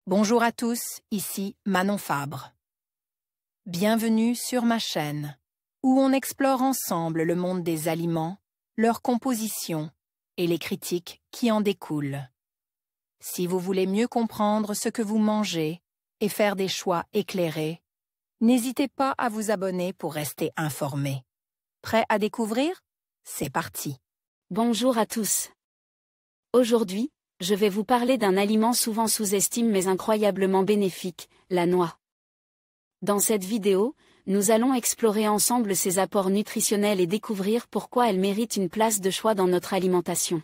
Bonjour à tous, ici Manon Fabre. Bienvenue sur ma chaîne, où on explore ensemble le monde des aliments, leur composition et les critiques qui en découlent. Si vous voulez mieux comprendre ce que vous mangez et faire des choix éclairés, n'hésitez pas à vous abonner pour rester informé. Prêt à découvrir? C'est parti! Bonjour à tous. Aujourd'hui, je vais vous parler d'un aliment souvent sous-estimé mais incroyablement bénéfique, la noix. Dans cette vidéo, nous allons explorer ensemble ses apports nutritionnels et découvrir pourquoi elle mérite une place de choix dans notre alimentation.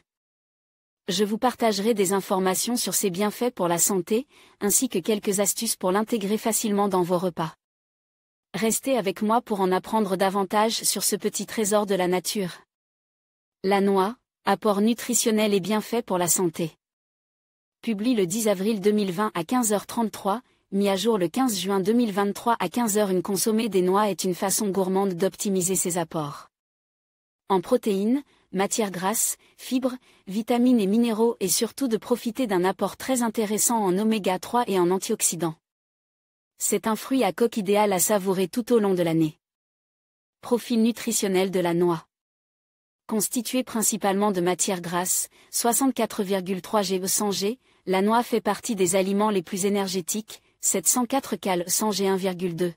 Je vous partagerai des informations sur ses bienfaits pour la santé, ainsi que quelques astuces pour l'intégrer facilement dans vos repas. Restez avec moi pour en apprendre davantage sur ce petit trésor de la nature. La noix, apport nutritionnel et bienfaits pour la santé. Publié le 10 avril 2020 à 15h33, mis à jour le 15 juin 2023 à 15h. Une consommée des noix est une façon gourmande d'optimiser ses apports en protéines, matières grasses, fibres, vitamines et minéraux et surtout de profiter d'un apport très intéressant en oméga 3 et en antioxydants. C'est un fruit à coque idéal à savourer tout au long de l'année. Profil nutritionnel de la noix. Constituée principalement de matières grasses, 64,3 g 100 g, la noix fait partie des aliments les plus énergétiques, 704 cal 100 g 1,2.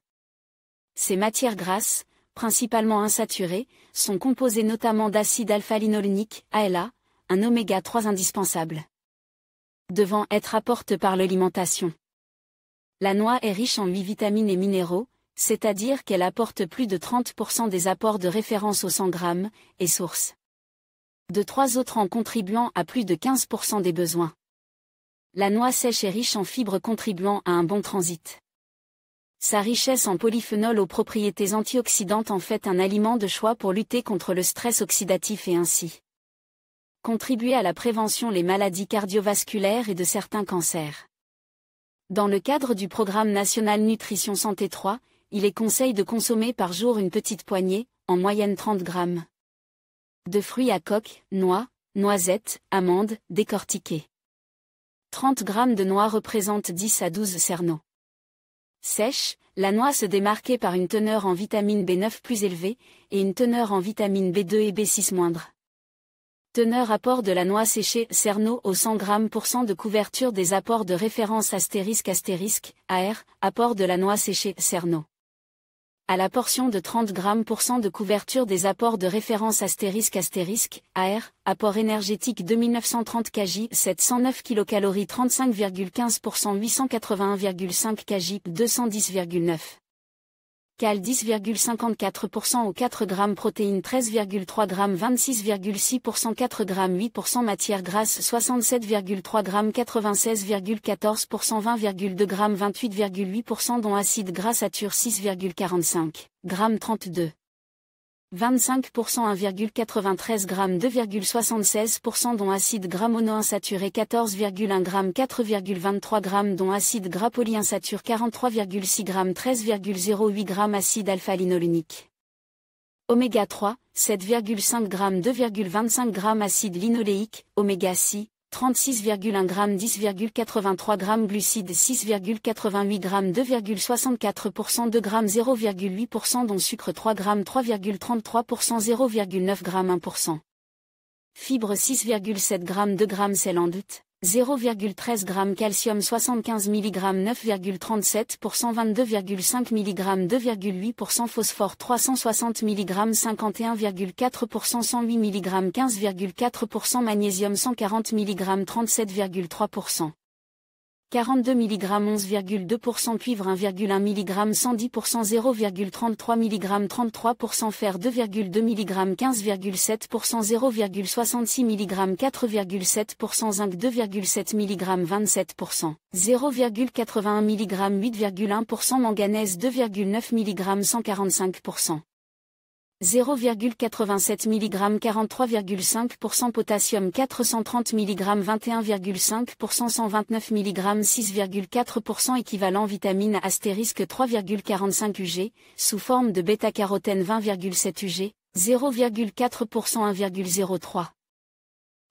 Ces matières grasses, principalement insaturées, sont composées notamment d'acide alpha-linolénique, ALA, un oméga 3 indispensable. Devant être apportée par l'alimentation. La noix est riche en 8 vitamines et minéraux, c'est-à-dire qu'elle apporte plus de 30% des apports de référence aux 100 grammes, et source de 3 autres en contribuant à plus de 15% des besoins. La noix sèche est riche en fibres contribuant à un bon transit. Sa richesse en polyphénol aux propriétés antioxydantes en fait un aliment de choix pour lutter contre le stress oxydatif et ainsi contribuer à la prévention des maladies cardiovasculaires et de certains cancers. Dans le cadre du programme national Nutrition Santé 3, il est conseillé de consommer par jour une petite poignée, en moyenne 30 grammes, de fruits à coque, noix, noisettes, amandes, décortiquées. 30 grammes de noix représentent 10 à 12 cerneaux. Sèche, la noix se démarquait par une teneur en vitamine B9 plus élevée, et une teneur en vitamine B2 et B6 moindre. Teneur apport de la noix séchée, cerneaux au 100 grammes % de couverture des apports de référence *** AR, apport de la noix séchée, cerneaux. À la portion de 30 grammes % de couverture des apports de référence *** AR, apport énergétique 2930 kJ 709 kcal 35,15% 881,5 kJ 210,9 cal 10,54% aux 4 grammes protéines 13,3 grammes 26,6% 4 grammes 8% matières grasses 67,3 grammes 96,14% 20,2 grammes 28,8% dont acide gras sature 6,45 grammes 32 25% 1,93 g 2,76% dont acide gras monoinsaturé 14,1 g 4,23 g dont acide gras polyinsaturé 43,6 g 13,08 g acide alpha-linolénique. Oméga 3, 7,5 g 2,25 g acide linoléique, oméga 6, 36,1 g 10,83 g glucides 6,88 g 2,64% 2 g 0,8% dont sucre 3 g 3,33% 0,9 g 1%. Fibres 6,7 g 2 g sel en doute, 0,13 g calcium 75 mg 9,37% 22,5 mg 2,8% phosphore 360 mg 51,4% 108 mg 15,4% magnésium 140 mg 37,3%. 42 mg 11,2% cuivre 1,1 mg 110% 0,33 mg 33% fer 2,2 mg 15,7% 0,66 mg 4,7% zinc 2,7 mg 27%, 0,81 mg 8,1% manganèse 2,9 mg 145%. 0,87 mg 43,5% potassium 430 mg 21,5% 129 mg 6,4% équivalent vitamine astérisque 3,45 UG, sous forme de bêta-carotène 20,7 UG, 0,4% 1,03.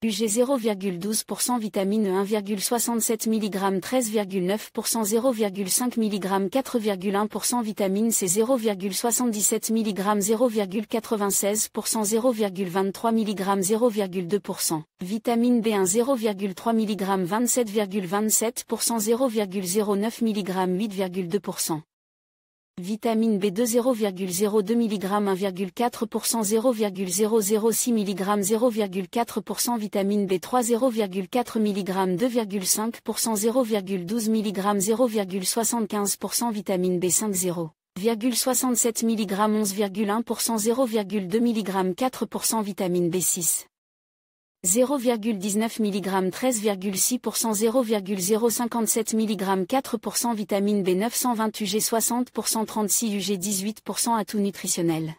UG 0,12%, vitamine E 1,67 mg 13,9%, 0,5 mg 4,1%, vitamine C 0,77 mg 0,96%, 0,23 mg 0,2%, vitamine B1 0,3 mg 27,27%, 0,09 mg 8,2%. Vitamine B2 0,02 mg 1,4%, 0,006 mg 0,4%, vitamine B3 0,4 mg 2,5%, 0,12 mg 0,75%, vitamine B5 0,67 mg 11,1%, 0,2 mg 4%, vitamine B6 0,19 mg 13,6%, 0,057 mg 4%, vitamine B9 120 UG 60%, 36 UG 18%, atout nutritionnel.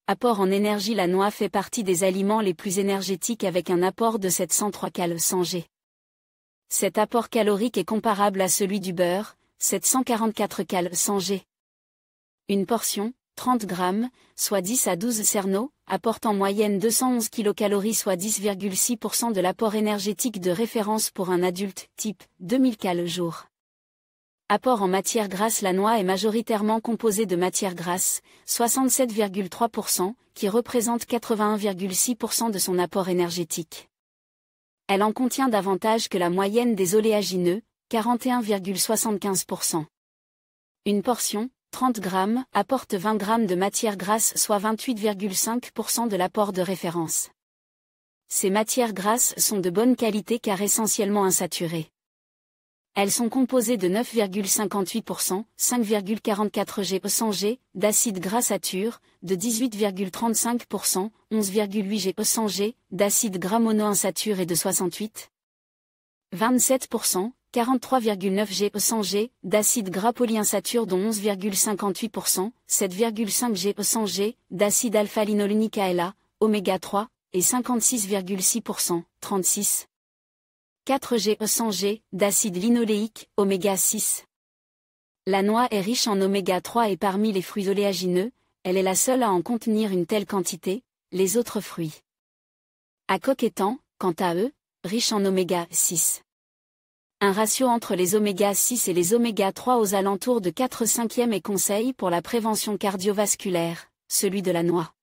Apport en énergie. La noix fait partie des aliments les plus énergétiques avec un apport de 703 cal 100 g. Cet apport calorique est comparable à celui du beurre, 744 cal 100 g. Une portion, 30 grammes, soit 10 à 12 cerneaux, apporte en moyenne 211 kcal, soit 10,6% de l'apport énergétique de référence pour un adulte, type 2000 cal jour. Apport en matière grasse. La noix est majoritairement composée de matière grasse, 67,3%, qui représente 81,6% de son apport énergétique. Elle en contient davantage que la moyenne des oléagineux, 41,75%. Une portion, 30 grammes, apporte 20 grammes de matière grasse, soit 28,5% de l'apport de référence. Ces matières grasses sont de bonne qualité car essentiellement insaturées. Elles sont composées de 9,58%, 5,44 g per 100 g, d'acides gras satures, de 18,35%, 11,8 g per 100 g, d'acides gras monoinsaturés et de 27%, 43,9 g per 100 g, d'acides gras polyinsaturés dont 11,58%, 7,5 g per 100 g, d'acide alpha-linolénique ALA, oméga 3, et 56,6%, 36. 4 g per 100 g, d'acide linoléique, oméga 6. La noix est riche en oméga 3 et parmi les fruits oléagineux, elle est la seule à en contenir une telle quantité, les autres fruits. À coque étant, quant à eux, riches en oméga 6. Un ratio entre les oméga 6 et les oméga 3 aux alentours de 4/5 est conseil pour la prévention cardiovasculaire, celui de la noix.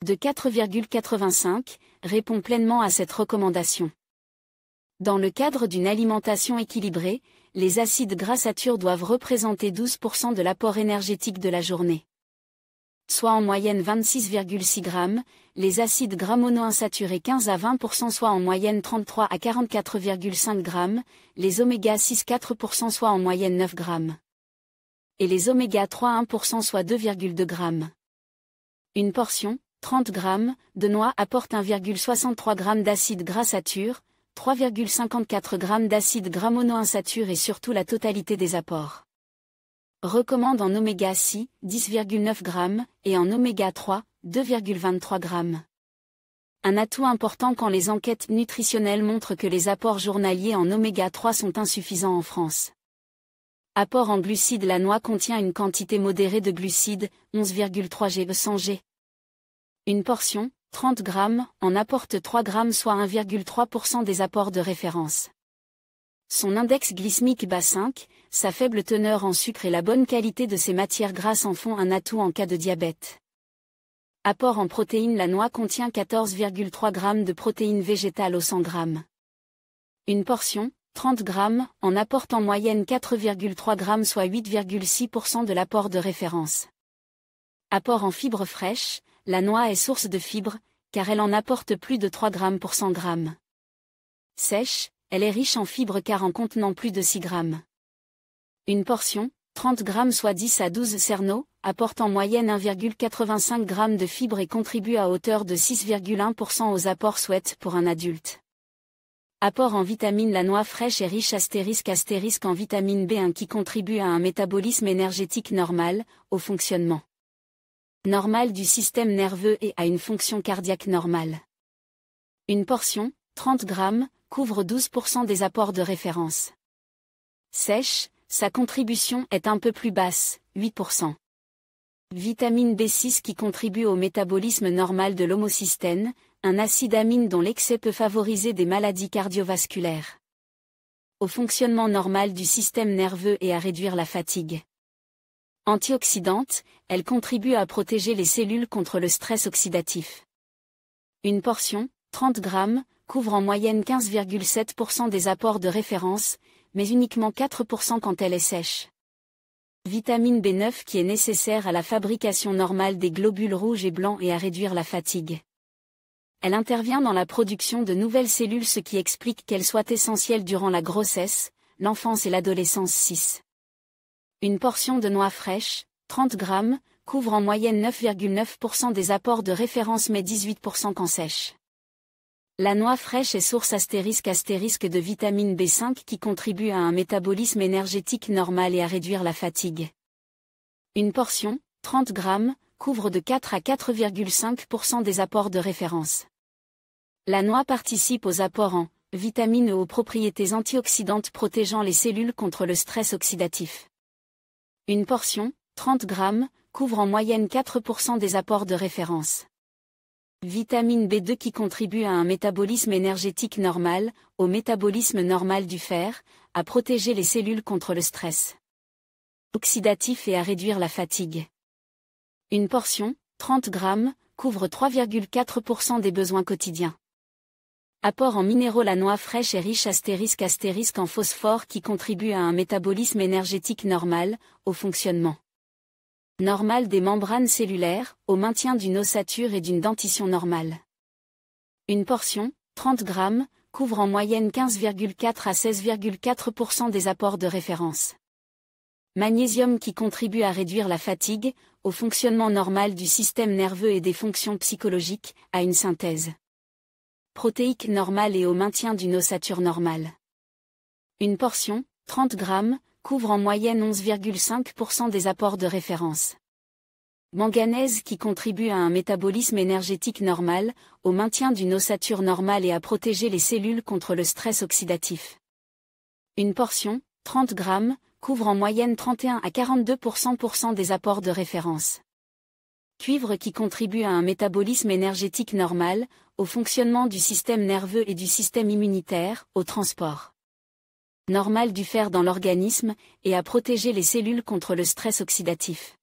De 4,85, répond pleinement à cette recommandation. Dans le cadre d'une alimentation équilibrée, les acides gras satures doivent représenter 12% de l'apport énergétique de la journée. Soit en moyenne 26,6 grammes, les acides gras monoinsaturés 15 à 20%, soit en moyenne 33 à 44,5 grammes, les oméga 6 4%, soit en moyenne 9 grammes. Et les oméga 3 1%, soit 2,2 grammes. Une portion, 30 grammes, de noix apporte 1,63 g d'acides gras satures, 3,54 g d'acides gras monoinsaturés et surtout la totalité des apports. Recommande en oméga 6, 10,9 g, et en oméga 3, 2,23 g. Un atout important quand les enquêtes nutritionnelles montrent que les apports journaliers en oméga 3 sont insuffisants en France. Apport en glucides. La noix contient une quantité modérée de glucides, 11,3 g per 100 g. Une portion, 30 grammes, en apporte 3 grammes, soit 1,3% des apports de référence. Son index glycémique bas 5, sa faible teneur en sucre et la bonne qualité de ses matières grasses en font un atout en cas de diabète. Apport en protéines. La noix contient 14,3 g de protéines végétales au 100 g. Une portion, 30 grammes, en apporte en moyenne 4,3 g, soit 8,6% de l'apport de référence. Apport en fibres fraîches. La noix est source de fibres, car elle en apporte plus de 3 g pour 100 g. Sèche, elle est riche en fibres car en contenant plus de 6 g. Une portion, 30 g, soit 10 à 12 cerneaux, apporte en moyenne 1,85 g de fibres et contribue à hauteur de 6,1% aux apports souhaités pour un adulte. Apport en vitamines. La noix fraîche est riche * en vitamine B1 qui contribue à un métabolisme énergétique normal, au fonctionnement normal du système nerveux et à une fonction cardiaque normale. Une portion, 30 grammes, couvre 12% des apports de référence. Sèche, sa contribution est un peu plus basse, 8%. Vitamine B6 qui contribue au métabolisme normal de l'homocystène, un acide amine dont l'excès peut favoriser des maladies cardiovasculaires. Au fonctionnement normal du système nerveux et à réduire la fatigue. Antioxydante, elle contribue à protéger les cellules contre le stress oxydatif. Une portion, 30 grammes, couvre en moyenne 15,7% des apports de référence, mais uniquement 4% quand elle est sèche. Vitamine B9 qui est nécessaire à la fabrication normale des globules rouges et blancs et à réduire la fatigue. Elle intervient dans la production de nouvelles cellules, ce qui explique qu'elle soit essentielle durant la grossesse, l'enfance et l'adolescence. 6. Une portion de noix fraîches, 30 grammes, couvre en moyenne 9,9% des apports de référence mais 18% quand sèche. La noix fraîche est source astérisque de vitamine B5 qui contribue à un métabolisme énergétique normal et à réduire la fatigue. Une portion, 30 grammes, couvre de 4 à 4,5% des apports de référence. La noix participe aux apports en vitamines aux propriétés antioxydantes protégeant les cellules contre le stress oxydatif. Une portion, 30 grammes, couvre en moyenne 4% des apports de référence. Vitamine B2 qui contribue à un métabolisme énergétique normal, au métabolisme normal du fer, à protéger les cellules contre le stress oxydatif et à réduire la fatigue. Une portion, 30 grammes, couvre 3,4% des besoins quotidiens. Apport en minéraux. La noix fraîche est riche en phosphore qui contribue à un métabolisme énergétique normal, au fonctionnement normal des membranes cellulaires, au maintien d'une ossature et d'une dentition normale. Une portion, 30 grammes, couvre en moyenne 15,4 à 16,4% des apports de référence. Magnésium qui contribue à réduire la fatigue, au fonctionnement normal du système nerveux et des fonctions psychologiques, à une synthèse protéique normale et au maintien d'une ossature normale. Une portion, 30 grammes, couvre en moyenne 11,5% des apports de référence. Manganèse qui contribue à un métabolisme énergétique normal, au maintien d'une ossature normale et à protéger les cellules contre le stress oxydatif. Une portion, 30 grammes, couvre en moyenne 31 à 42% des apports de référence. Cuivre qui contribue à un métabolisme énergétique normal, au fonctionnement du système nerveux et du système immunitaire, au transport normal du fer dans l'organisme, et à protéger les cellules contre le stress oxydatif.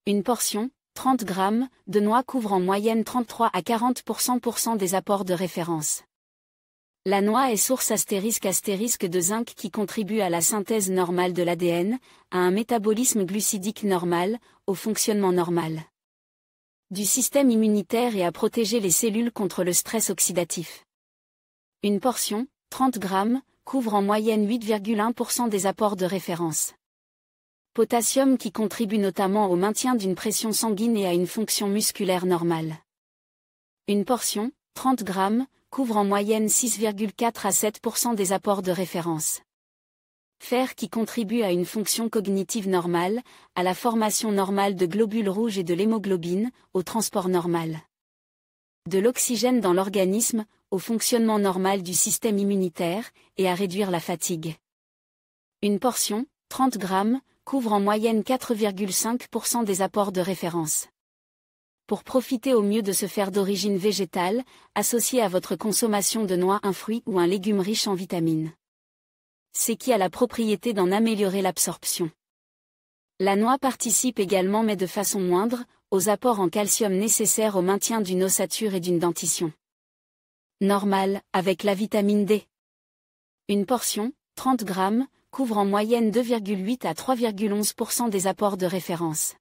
Une portion, 30 grammes, de noix couvre en moyenne 33 à 40% des apports de référence. La noix est source astérisque de zinc qui contribue à la synthèse normale de l'ADN, à un métabolisme glucidique normal, au fonctionnement normal du système immunitaire et à protéger les cellules contre le stress oxydatif. Une portion, 30 grammes, couvre en moyenne 8,1% des apports de référence. Potassium qui contribue notamment au maintien d'une pression sanguine et à une fonction musculaire normale. Une portion, 30 grammes, couvre en moyenne 6,4 à 7% des apports de référence. Fer qui contribue à une fonction cognitive normale, à la formation normale de globules rouges et de l'hémoglobine, au transport normal de l'oxygène dans l'organisme, au fonctionnement normal du système immunitaire, et à réduire la fatigue. Une portion, 30 grammes, couvre en moyenne 4,5% des apports de référence. Pour profiter au mieux de ce fer d'origine végétale, associé à votre consommation de noix, un fruit ou un légume riche en vitamines. C'est qui a la propriété d'en améliorer l'absorption. La noix participe également, mais de façon moindre, aux apports en calcium nécessaires au maintien d'une ossature et d'une dentition normale, avec la vitamine D. Une portion, 30 grammes, couvre en moyenne 2,8 à 3,11% des apports de référence.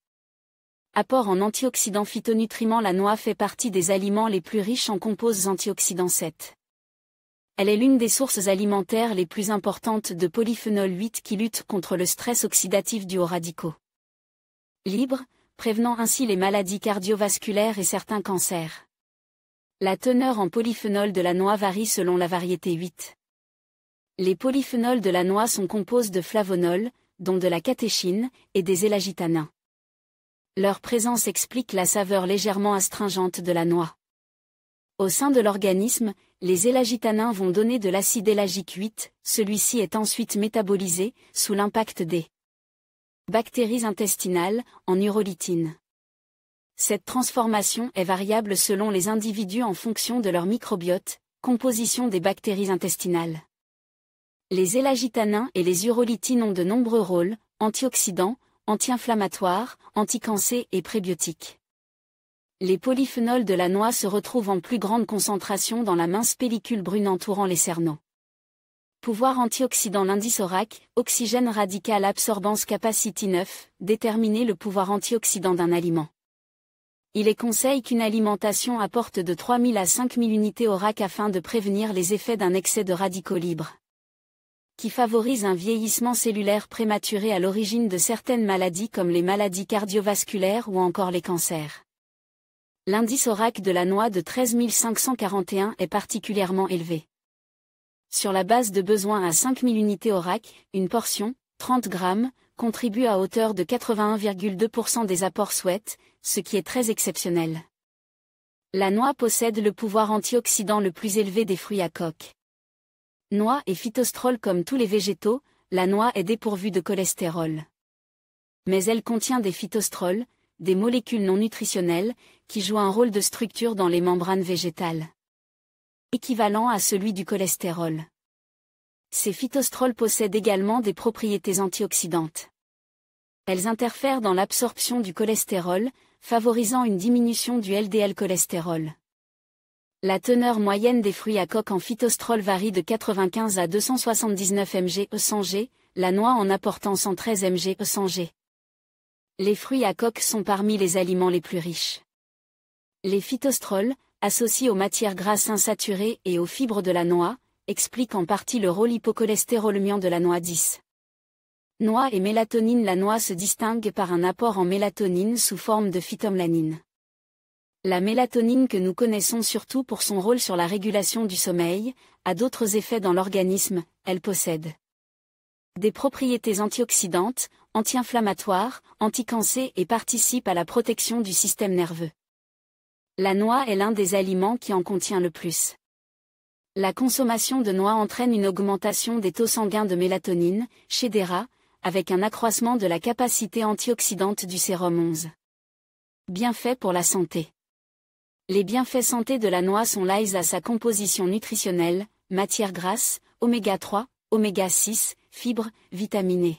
Apport en antioxydants phytonutriments. La noix fait partie des aliments les plus riches en composés antioxydants 7. Elle est l'une des sources alimentaires les plus importantes de polyphénol 8 qui lutte contre le stress oxydatif dû aux radicaux libres, prévenant ainsi les maladies cardiovasculaires et certains cancers. La teneur en polyphénol de la noix varie selon la variété 8. Les polyphénols de la noix sont composés de flavonols, dont de la catéchine, et des élagitanins. Leur présence explique la saveur légèrement astringente de la noix. Au sein de l'organisme, les élagitanins vont donner de l'acide élagique 8, celui-ci est ensuite métabolisé, sous l'impact des bactéries intestinales, en urolytine. Cette transformation est variable selon les individus en fonction de leur microbiote, composition des bactéries intestinales. Les élagitanins et les urolitines ont de nombreux rôles, antioxydants, anti-inflammatoires, anticancers et prébiotiques. Les polyphénols de la noix se retrouvent en plus grande concentration dans la mince pellicule brune entourant les cerneaux. Pouvoir antioxydant. L'indice ORAC, Oxygène Radical Absorbance Capacity 9, déterminer le pouvoir antioxydant d'un aliment. Il est conseillé qu'une alimentation apporte de 3000 à 5000 unités ORAC afin de prévenir les effets d'un excès de radicaux libres, qui favorise un vieillissement cellulaire prématuré à l'origine de certaines maladies comme les maladies cardiovasculaires ou encore les cancers. L'indice ORAC de la noix de 13 541 est particulièrement élevé. Sur la base de besoins à 5000 unités ORAC, une portion, 30 grammes, contribue à hauteur de 81,2% des apports souhaités, ce qui est très exceptionnel. La noix possède le pouvoir antioxydant le plus élevé des fruits à coque. Noix et phytosterol. Comme tous les végétaux, la noix est dépourvue de cholestérol. Mais elle contient des phytostérols, des molécules non nutritionnelles, qui jouent un rôle de structure dans les membranes végétales, équivalent à celui du cholestérol. Ces phytostérols possèdent également des propriétés antioxydantes. Elles interfèrent dans l'absorption du cholestérol, favorisant une diminution du LDL cholestérol. La teneur moyenne des fruits à coque en phytostérols varie de 95 à 279 mg 100 g, la noix en apportant 113 mg 100 g. Les fruits à coque sont parmi les aliments les plus riches. Les phytostérols, associés aux matières grasses insaturées et aux fibres de la noix, expliquent en partie le rôle hypocholestérolémiant de la noix 10. Noix et mélatonine. La noix se distingue par un apport en mélatonine sous forme de phytomélanine. La mélatonine, que nous connaissons surtout pour son rôle sur la régulation du sommeil, a d'autres effets dans l'organisme. Elle possède des propriétés antioxydantes, anti-inflammatoires, anticancers et participe à la protection du système nerveux. La noix est l'un des aliments qui en contient le plus. La consommation de noix entraîne une augmentation des taux sanguins de mélatonine, chez des rats, avec un accroissement de la capacité antioxydante du sérum 11. Bienfaits pour la santé. Les bienfaits santé de la noix sont liés à sa composition nutritionnelle, matières grasses, oméga 3, oméga 6, fibres, vitamines,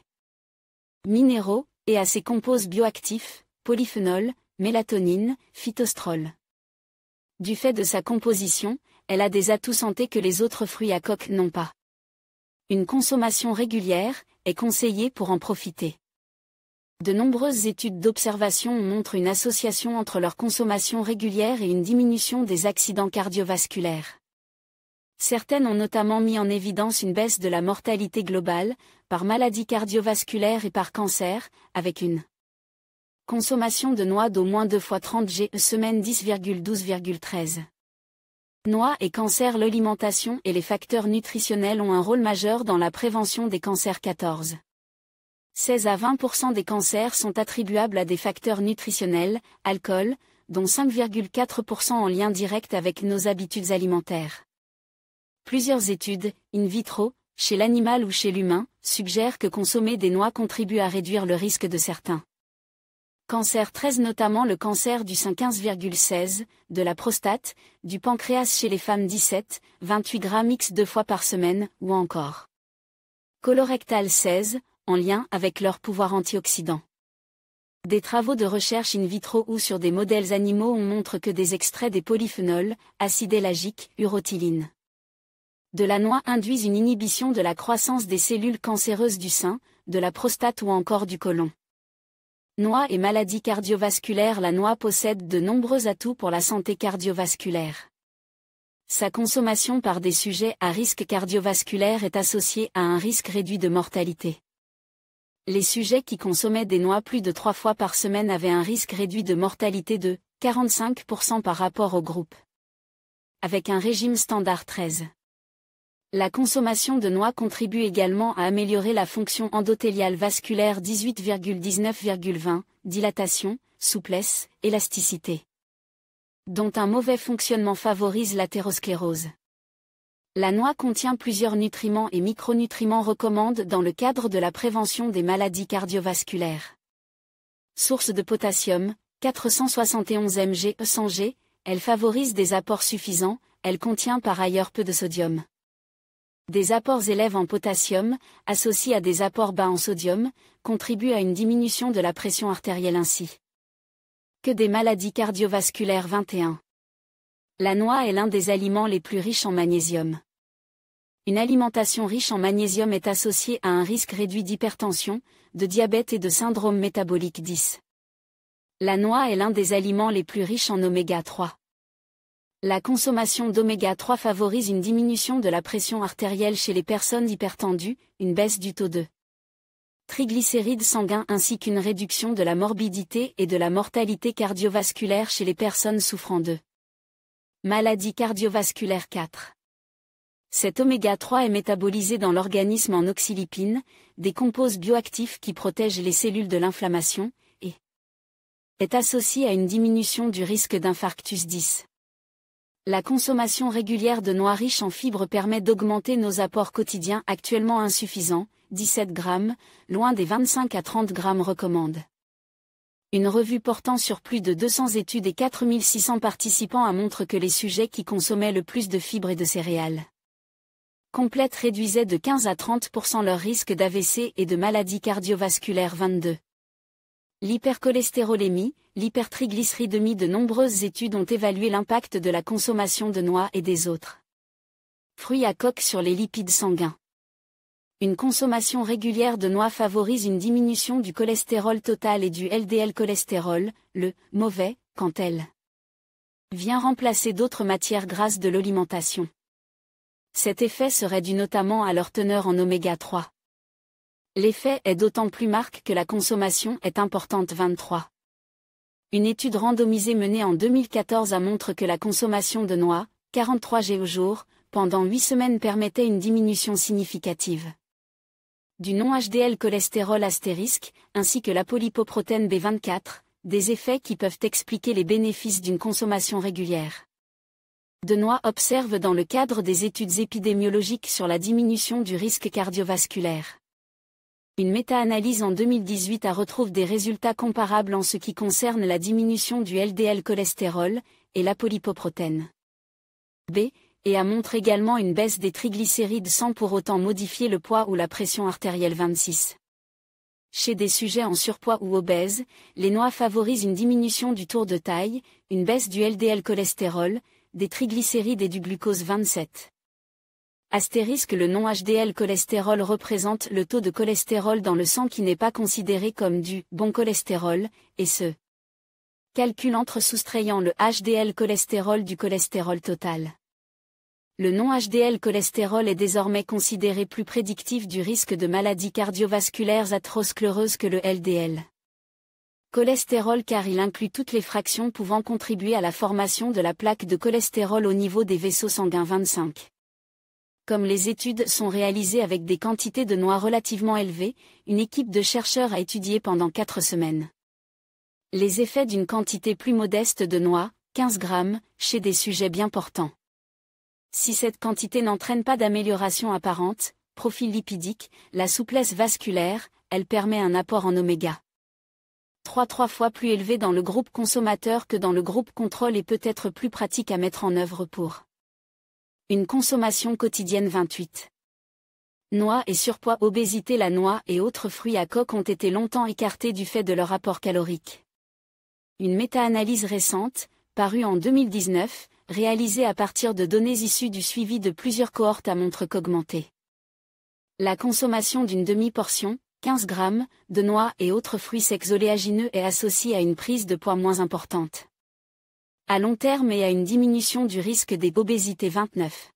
minéraux, et à ses composés bioactifs, polyphénols, mélatonine, phytostérols. Du fait de sa composition, elle a des atouts santé que les autres fruits à coque n'ont pas. Une consommation régulière est conseillée pour en profiter. De nombreuses études d'observation montrent une association entre leur consommation régulière et une diminution des accidents cardiovasculaires. Certaines ont notamment mis en évidence une baisse de la mortalité globale, par maladie cardiovasculaire et par cancer, avec une consommation de noix d'au moins 2 fois 30 g semaine 10,12,13. Noix et cancer. L'alimentation et les facteurs nutritionnels ont un rôle majeur dans la prévention des cancers. 16 à 20% des cancers sont attribuables à des facteurs nutritionnels, alcool, dont 5,4% en lien direct avec nos habitudes alimentaires. Plusieurs études, in vitro, chez l'animal ou chez l'humain, suggèrent que consommer des noix contribue à réduire le risque de certains cancers, notamment le cancer du sein 15,16, de la prostate, du pancréas chez les femmes 17, 28 grammes x 2 fois par semaine, ou encore colorectal 16, en lien avec leur pouvoir antioxydant. Des travaux de recherche in vitro ou sur des modèles animaux montrent que des extraits des polyphénols, acide élagique, urotyline, de la noix induisent une inhibition de la croissance des cellules cancéreuses du sein, de la prostate ou encore du côlon. Noix et maladies cardiovasculaires. La noix possède de nombreux atouts pour la santé cardiovasculaire. Sa consommation par des sujets à risque cardiovasculaire est associée à un risque réduit de mortalité. Les sujets qui consommaient des noix plus de 3 fois par semaine avaient un risque réduit de mortalité de 45% par rapport au groupe avec un régime standard 13. La consommation de noix contribue également à améliorer la fonction endothéliale vasculaire 18,19,20, dilatation, souplesse, élasticité, dont un mauvais fonctionnement favorise l'athérosclérose. La noix contient plusieurs nutriments et micronutriments recommandés dans le cadre de la prévention des maladies cardiovasculaires. Source de potassium, 471 mg sans G, elle favorise des apports suffisants, elle contient par ailleurs peu de sodium. Des apports élevés en potassium, associés à des apports bas en sodium, contribuent à une diminution de la pression artérielle ainsi que des maladies cardiovasculaires. 21. La noix est l'un des aliments les plus riches en magnésium. Une alimentation riche en magnésium est associée à un risque réduit d'hypertension, de diabète et de syndrome métabolique 10. La noix est l'un des aliments les plus riches en oméga 3. La consommation d'oméga 3 favorise une diminution de la pression artérielle chez les personnes hypertendues, une baisse du taux de triglycérides sanguins ainsi qu'une réduction de la morbidité et de la mortalité cardiovasculaire chez les personnes souffrant de maladies cardiovasculaires. 4. Cet oméga 3 est métabolisé dans l'organisme en oxylipines, des composés bioactifs qui protègent les cellules de l'inflammation, et est associé à une diminution du risque d'infarctus. 10. La consommation régulière de noix riches en fibres permet d'augmenter nos apports quotidiens actuellement insuffisants, 17 grammes, loin des 25 à 30 grammes recommande. Une revue portant sur plus de 200 études et 4600 participants montre que les sujets qui consommaient le plus de fibres et de céréales complètes réduisaient de 15 à 30% leur risque d'AVC et de maladies cardiovasculaires. 22. L'hypercholestérolémie, l'hypertriglycéridémie. De nombreuses études ont évalué l'impact de la consommation de noix et des autres fruits à coque sur les lipides sanguins. Une consommation régulière de noix favorise une diminution du cholestérol total et du LDL cholestérol, le mauvais, quand elle vient remplacer d'autres matières grasses de l'alimentation. Cet effet serait dû notamment à leur teneur en oméga 3. L'effet est d'autant plus marqué que la consommation est importante. 23. Une étude randomisée menée en 2014 montre que la consommation de noix, 43 g au jour, pendant 8 semaines permettait une diminution significative du non-HDL cholestérol astérisque, ainsi que la polypoprotéine B24, des effets qui peuvent expliquer les bénéfices d'une consommation régulière de noix observe dans le cadre des études épidémiologiques sur la diminution du risque cardiovasculaire. Une méta-analyse en 2018 retrouve des résultats comparables en ce qui concerne la diminution du LDL cholestérol et la polypoprotéine B, et montre également une baisse des triglycérides sans pour autant modifier le poids ou la pression artérielle. 26. Chez des sujets en surpoids ou obèses, les noix favorisent une diminution du tour de taille, une baisse du LDL cholestérol, des triglycérides et du glucose. 27. Astérisque. Le non-HDL cholestérol représente le taux de cholestérol dans le sang qui n'est pas considéré comme du bon cholestérol, et se calcule entre soustrayant le HDL cholestérol du cholestérol total. Le non-HDL cholestérol est désormais considéré plus prédictif du risque de maladies cardiovasculaires athéroschléreuses que le LDL cholestérol car il inclut toutes les fractions pouvant contribuer à la formation de la plaque de cholestérol au niveau des vaisseaux sanguins. 25. Comme les études sont réalisées avec des quantités de noix relativement élevées, une équipe de chercheurs a étudié pendant 4 semaines les effets d'une quantité plus modeste de noix, 15 grammes, chez des sujets bien portants. Si cette quantité n'entraîne pas d'amélioration apparente, profil lipidique, la souplesse vasculaire, elle permet un apport en oméga 3 fois plus élevé dans le groupe consommateur que dans le groupe contrôle et peut être plus pratique à mettre en œuvre pour une consommation quotidienne. 28. Noix et surpoids. Obésité. La noix et autres fruits à coque ont été longtemps écartés du fait de leur apport calorique. Une méta-analyse récente, parue en 2019, réalisée à partir de données issues du suivi de plusieurs cohortes montre qu'augmenter la consommation d'une demi-portion, 15 grammes, de noix et autres fruits secs oléagineux est associée à une prise de poids moins importante à long terme et à une diminution du risque d'obésité. 29.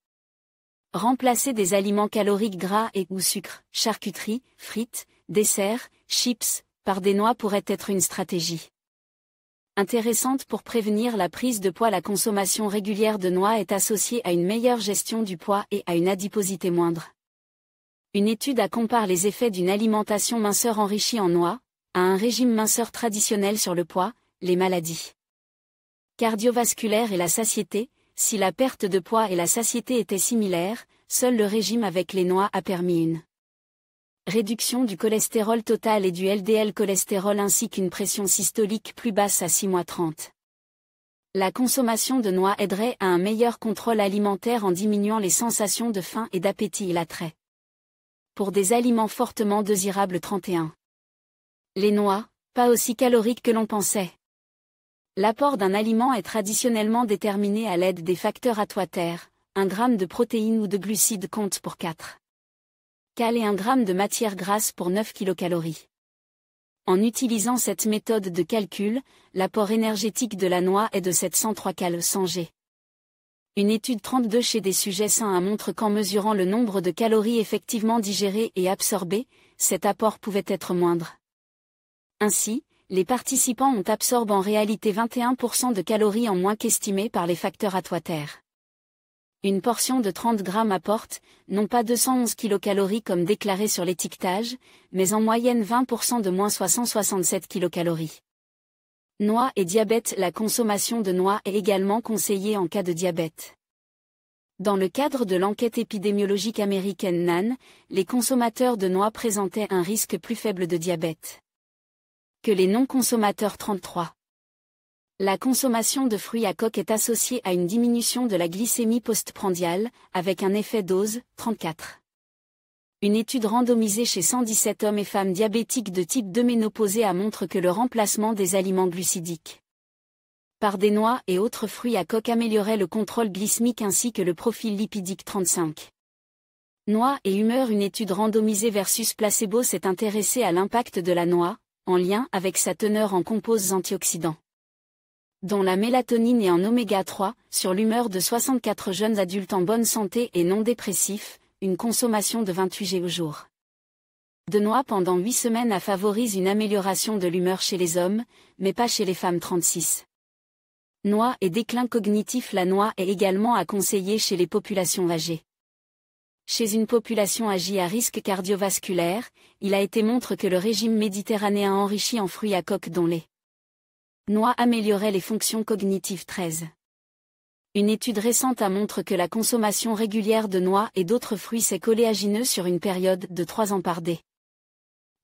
Remplacer des aliments caloriques gras et ou sucre, charcuterie, frites, desserts, chips, par des noix pourrait être une stratégie intéressante pour prévenir la prise de poids. La consommation régulière de noix est associée à une meilleure gestion du poids et à une adiposité moindre. Une étude compare les effets d'une alimentation minceur enrichie en noix à un régime minceur traditionnel sur le poids, les maladies cardiovasculaires et la satiété. Si la perte de poids et la satiété étaient similaires, seul le régime avec les noix a permis une réduction du cholestérol total et du LDL cholestérol ainsi qu'une pression systolique plus basse à 6 mois 30. La consommation de noix aiderait à un meilleur contrôle alimentaire en diminuant les sensations de faim et d'appétit et l'attrait. Pour des aliments fortement désirables 31. Les noix, pas aussi caloriques que l'on pensait. L'apport d'un aliment est traditionnellement déterminé à l'aide des facteurs atoitaires. 1 gramme de protéines ou de glucides compte pour 4 cal et 1 gramme de matière grasse pour 9 kilocalories. En utilisant cette méthode de calcul, l'apport énergétique de la noix est de 703 cal 100 g. Une étude 32 chez des sujets sains montre qu'en mesurant le nombre de calories effectivement digérées et absorbées, cet apport pouvait être moindre. Ainsi, les participants ont absorbé en réalité 21% de calories en moins qu'estimé par les facteurs atoitaires. Une portion de 30 grammes apporte, non pas 211 kilocalories comme déclaré sur l'étiquetage, mais en moyenne 20% de moins soit 167 kilocalories. Noix et diabète. La consommation de noix est également conseillée en cas de diabète. Dans le cadre de l'enquête épidémiologique américaine NAN, les consommateurs de noix présentaient un risque plus faible de diabète que les non-consommateurs 33. La consommation de fruits à coque est associée à une diminution de la glycémie postprandiale, avec un effet dose, 34. Une étude randomisée chez 117 hommes et femmes diabétiques de type 2 ménopausés montre que le remplacement des aliments glucidiques par des noix et autres fruits à coque améliorait le contrôle glycémique ainsi que le profil lipidique 35. Noix et humeur. Une étude randomisée versus placebo s'est intéressée à l'impact de la noix, en lien avec sa teneur en composés antioxydants, dont la mélatonine et en oméga 3, sur l'humeur de 64 jeunes adultes en bonne santé et non dépressifs, une consommation de 28 g au jour de noix pendant 8 semaines favorise une amélioration de l'humeur chez les hommes, mais pas chez les femmes 36. Noix et déclin cognitif. La noix est également à conseiller chez les populations âgées. Chez une population âgée à risque cardiovasculaire, il a été montré que le régime méditerranéen enrichi en fruits à coque dont les noix améliorait les fonctions cognitives 13. Une étude récente montre que la consommation régulière de noix et d'autres fruits c'est coléagineux sur une période de 3 ans par des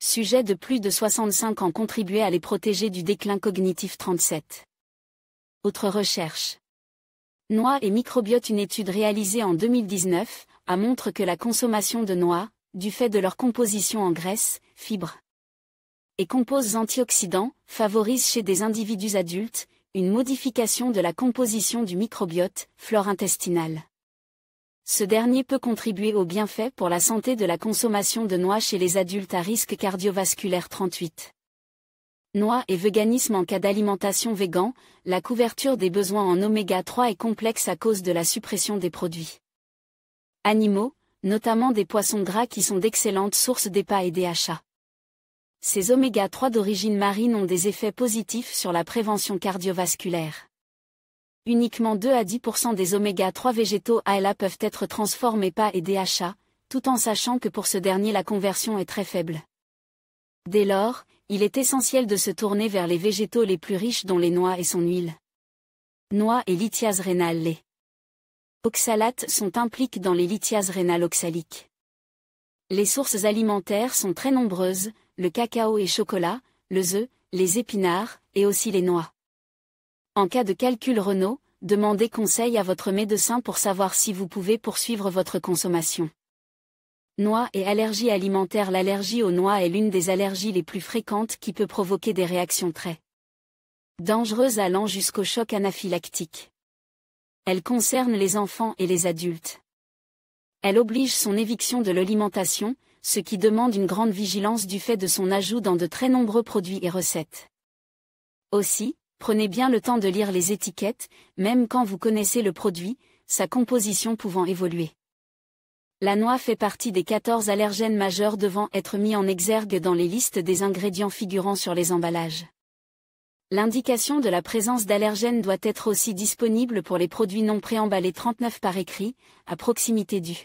sujets de plus de 65 ans contribuait à les protéger du déclin cognitif 37. Autre recherche. Noix et microbiote. Une étude réalisée en 2019 montre que la consommation de noix, du fait de leur composition en graisse, fibres et composés antioxydants, favorise chez des individus adultes, une modification de la composition du microbiote, flore intestinale. Ce dernier peut contribuer aux bienfaits pour la santé de la consommation de noix chez les adultes à risque cardiovasculaire 38. Noix et véganisme. En cas d'alimentation végan, la couverture des besoins en oméga 3 est complexe à cause de la suppression des produits animaux, notamment des poissons gras qui sont d'excellentes sources d'EPA et DHA. Ces oméga 3 d'origine marine ont des effets positifs sur la prévention cardiovasculaire. Uniquement 2 à 10% des oméga 3 végétaux ALA peuvent être transformés EPA et DHA, tout en sachant que pour ce dernier la conversion est très faible. Dès lors, il est essentiel de se tourner vers les végétaux les plus riches dont les noix et son huile. Noix et lithiase rénale. Les oxalates sont impliqués dans les lithiases rénales oxaliques. Les sources alimentaires sont très nombreuses, le cacao et chocolat, les œufs, les épinards, et aussi les noix. En cas de calcul Renault, demandez conseil à votre médecin pour savoir si vous pouvez poursuivre votre consommation. Noix et allergie alimentaire. L'allergie aux noix est l'une des allergies les plus fréquentes qui peut provoquer des réactions très dangereuses allant jusqu'au choc anaphylactique. Elle concerne les enfants et les adultes. Elle oblige son éviction de l'alimentation, ce qui demande une grande vigilance du fait de son ajout dans de très nombreux produits et recettes. Aussi, prenez bien le temps de lire les étiquettes, même quand vous connaissez le produit, sa composition pouvant évoluer. La noix fait partie des 14 allergènes majeurs devant être mis en exergue dans les listes des ingrédients figurant sur les emballages. L'indication de la présence d'allergènes doit être aussi disponible pour les produits non préemballés 39 par écrit, à proximité du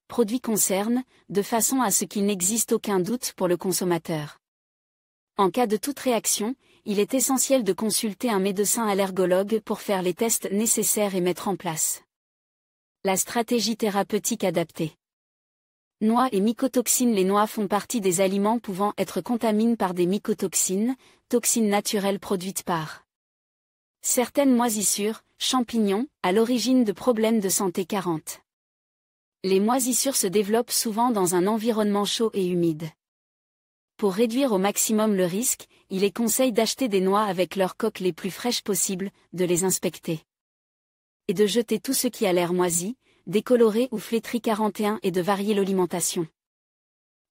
produit concerne, de façon à ce qu'il n'existe aucun doute pour le consommateur. En cas de toute réaction, il est essentiel de consulter un médecin allergologue pour faire les tests nécessaires et mettre en place la stratégie thérapeutique adaptée. Noix et mycotoxines. Les noix font partie des aliments pouvant être contaminés par des mycotoxines, toxines naturelles produites par certaines moisissures, champignons, à l'origine de problèmes de santé 40. Les moisissures se développent souvent dans un environnement chaud et humide. Pour réduire au maximum le risque, il est conseillé d'acheter des noix avec leurs coques les plus fraîches possibles, de les inspecter et de jeter tout ce qui a l'air moisi, décoloré ou flétri 41 et de varier l'alimentation.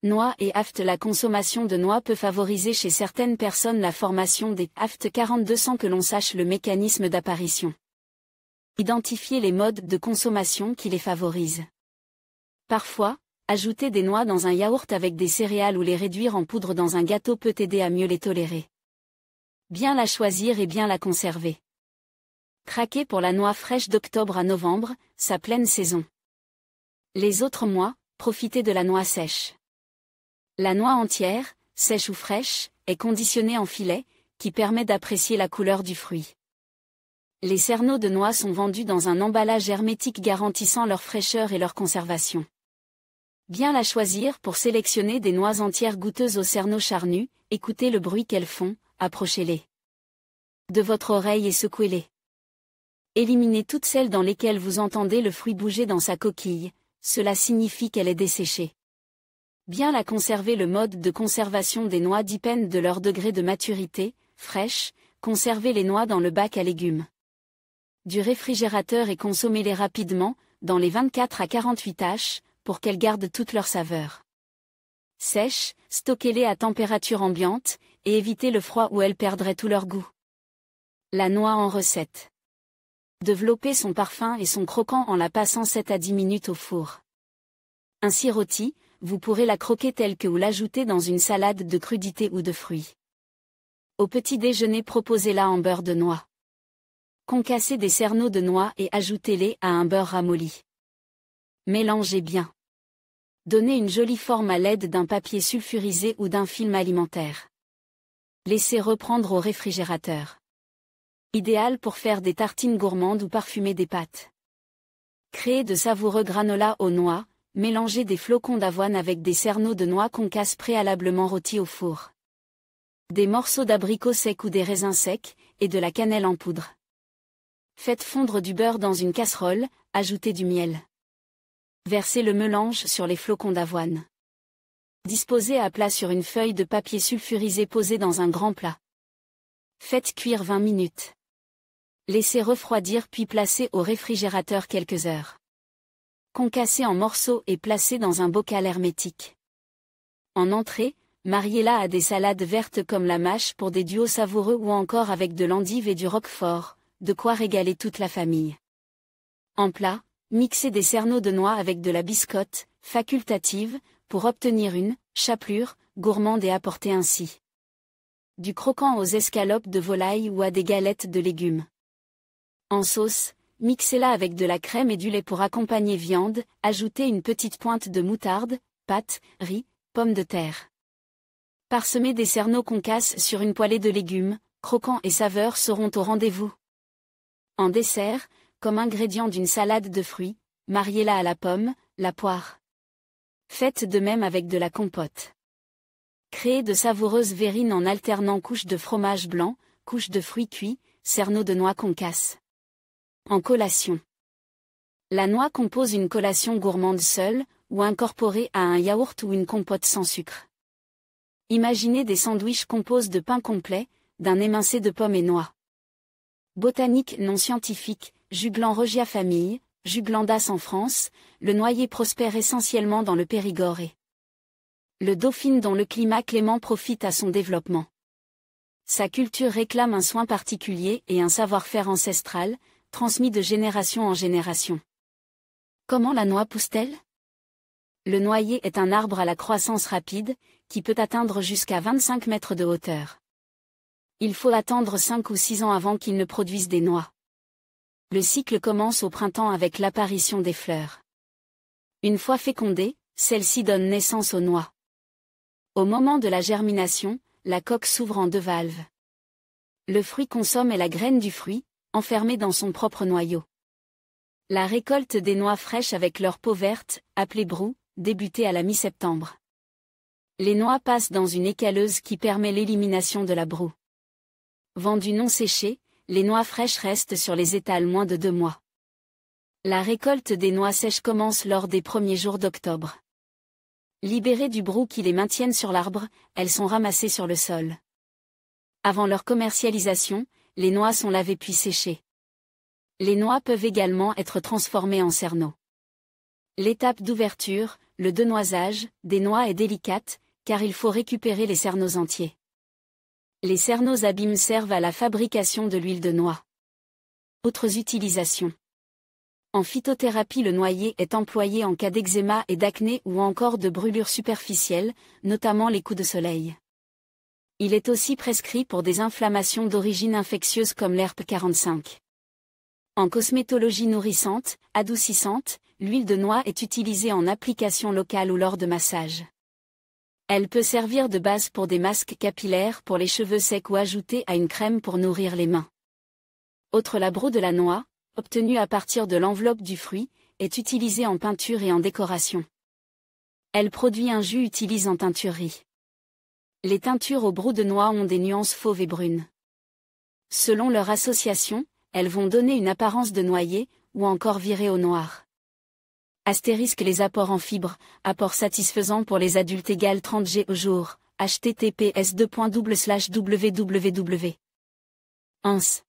Noix et aftes. La consommation de noix peut favoriser chez certaines personnes la formation des aftes 42 sans que l'on sache le mécanisme d'apparition. Identifier les modes de consommation qui les favorisent. Parfois, ajouter des noix dans un yaourt avec des céréales ou les réduire en poudre dans un gâteau peut aider à mieux les tolérer. Bien la choisir et bien la conserver. Craquez pour la noix fraîche d'octobre à novembre, sa pleine saison. Les autres mois, profitez de la noix sèche. La noix entière, sèche ou fraîche, est conditionnée en filet, qui permet d'apprécier la couleur du fruit. Les cerneaux de noix sont vendus dans un emballage hermétique garantissant leur fraîcheur et leur conservation. Bien la choisir pour sélectionner des noix entières goûteuses aux cerneaux charnus, écoutez le bruit qu'elles font, approchez-les de votre oreille et secouez-les. Éliminez toutes celles dans lesquelles vous entendez le fruit bouger dans sa coquille, cela signifie qu'elle est desséchée. Bien la conserver. Le mode de conservation des noix dépend de leur degré de maturité, fraîche, conservez les noix dans le bac à légumes du réfrigérateur et consommez-les rapidement, dans les 24 à 48 h, pour qu'elles gardent toute leur saveur. Sèches, stockez-les à température ambiante, et évitez le froid où elles perdraient tout leur goût. La noix en recette. Développer son parfum et son croquant en la passant 7 à 10 minutes au four. Ainsi rôtie, vous pourrez la croquer telle que ou l'ajouter dans une salade de crudités ou de fruits. Au petit déjeuner, proposez-la en beurre de noix. Concassez des cerneaux de noix et ajoutez-les à un beurre ramolli. Mélangez bien. Donnez une jolie forme à l'aide d'un papier sulfurisé ou d'un film alimentaire. Laissez reprendre au réfrigérateur. Idéal pour faire des tartines gourmandes ou parfumer des pâtes. Créez de savoureux granolas aux noix, mélangez des flocons d'avoine avec des cerneaux de noix concasse préalablement rôtis au four. Des morceaux d'abricots secs ou des raisins secs, et de la cannelle en poudre. Faites fondre du beurre dans une casserole, ajoutez du miel. Versez le mélange sur les flocons d'avoine. Disposez à plat sur une feuille de papier sulfurisé posée dans un grand plat. Faites cuire 20 minutes. Laissez refroidir puis placez au réfrigérateur quelques heures. Concassez en morceaux et placez dans un bocal hermétique. En entrée, mariez-la à des salades vertes comme la mâche pour des duos savoureux ou encore avec de l'endive et du roquefort, de quoi régaler toute la famille. En plat, mixez des cerneaux de noix avec de la biscotte, facultative, pour obtenir une chapelure gourmande et apporter ainsi du croquant aux escalopes de volaille ou à des galettes de légumes. En sauce, mixez-la avec de la crème et du lait pour accompagner viande, ajoutez une petite pointe de moutarde, pâte, riz, pommes de terre. Parsemez des cerneaux concasse sur une poêlée de légumes, croquants et saveurs seront au rendez-vous. En dessert, comme ingrédient d'une salade de fruits, mariez-la à la pomme, la poire. Faites de même avec de la compote. Créez de savoureuses verrines en alternant couches de fromage blanc, couches de fruits cuits, cerneaux de noix concasse. En collation. La noix compose une collation gourmande seule, ou incorporée à un yaourt ou une compote sans sucre. Imaginez des sandwichs composés de pain complet, d'un émincé de pommes et noix. Botanique non scientifique, Jugland-Regia famille, Juglandas en France, le noyer prospère essentiellement dans le Périgord et le Dauphine dont le climat clément profite à son développement. Sa culture réclame un soin particulier et un savoir-faire ancestral, transmis de génération en génération. Comment la noix pousse-t-elle ? Le noyer est un arbre à la croissance rapide, qui peut atteindre jusqu'à 25 mètres de hauteur. Il faut attendre 5 ou 6 ans avant qu'il ne produise des noix. Le cycle commence au printemps avec l'apparition des fleurs. Une fois fécondées, celles-ci donnent naissance aux noix. Au moment de la germination, la coque s'ouvre en 2 valves. Le fruit consomme est la graine du fruit, enfermée dans son propre noyau. La récolte des noix fraîches avec leur peau verte, appelée brou, débuter à la mi-septembre. Les noix passent dans une écaleuse qui permet l'élimination de la broue. Vendues non séchées, les noix fraîches restent sur les étals moins de 2 mois. La récolte des noix sèches commence lors des premiers jours d'octobre. Libérées du brou qui les maintiennent sur l'arbre, elles sont ramassées sur le sol. Avant leur commercialisation, les noix sont lavées puis séchées. Les noix peuvent également être transformées en cerneaux. L'étape d'ouverture, le denoisage, des noix est délicate, car il faut récupérer les cerneaux entiers. Les cerneaux abîmes servent à la fabrication de l'huile de noix. Autres utilisations. En phytothérapie, le noyer est employé en cas d'eczéma et d'acné ou encore de brûlures superficielles, notamment les coups de soleil. Il est aussi prescrit pour des inflammations d'origine infectieuse comme l'herpes 45. En cosmétologie nourrissante, adoucissante, l'huile de noix est utilisée en application locale ou lors de massage. Elle peut servir de base pour des masques capillaires pour les cheveux secs ou ajoutée à une crème pour nourrir les mains. Autre, la broue de la noix, obtenue à partir de l'enveloppe du fruit, est utilisée en peinture et en décoration. Elle produit un jus utilisé en teinturerie. Les teintures aux brous de noix ont des nuances fauves et brunes. Selon leur association, elles vont donner une apparence de noyer, ou encore virer au noir. Astérisque, les apports en fibres, apport satisfaisant pour les adultes égale 30 g au jour, https://www. Ans.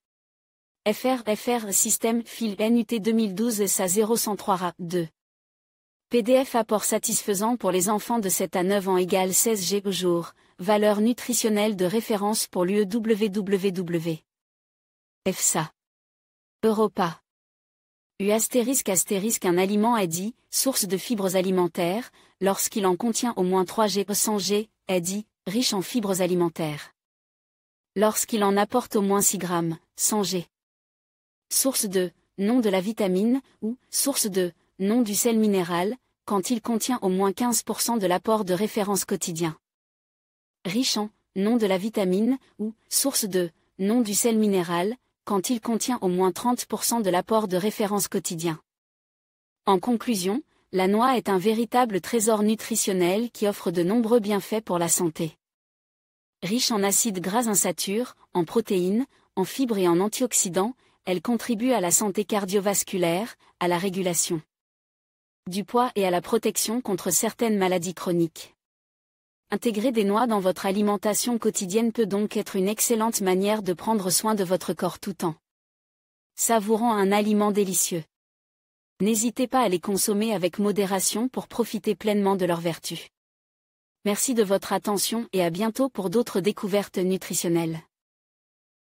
FR Système Fil NUT 2012 SA 0103 RA 2. PDF, apport satisfaisant pour les enfants de 7 à 9 ans égale 16 g au jour, valeur nutritionnelle de référence pour l'UE www. EFSA. Europa. U astérisque un aliment est dit, source de fibres alimentaires, lorsqu'il en contient au moins 3 g 100 g, est dit, riche en fibres alimentaires. Lorsqu'il en apporte au moins 6 grammes, 100 g. Source de, nom de la vitamine, ou, source de, nom du sel minéral, quand il contient au moins 15% de l'apport de référence quotidien. Riche en, nom de la vitamine, ou, source de, nom du sel minéral, quand il contient au moins 30% de l'apport de référence quotidien. En conclusion, la noix est un véritable trésor nutritionnel qui offre de nombreux bienfaits pour la santé. Riche en acides gras insaturés, en protéines, en fibres et en antioxydants, elle contribue à la santé cardiovasculaire, à la régulation du poids et à la protection contre certaines maladies chroniques. Intégrer des noix dans votre alimentation quotidienne peut donc être une excellente manière de prendre soin de votre corps tout en savourant un aliment délicieux. N'hésitez pas à les consommer avec modération pour profiter pleinement de leurs vertus. Merci de votre attention et à bientôt pour d'autres découvertes nutritionnelles.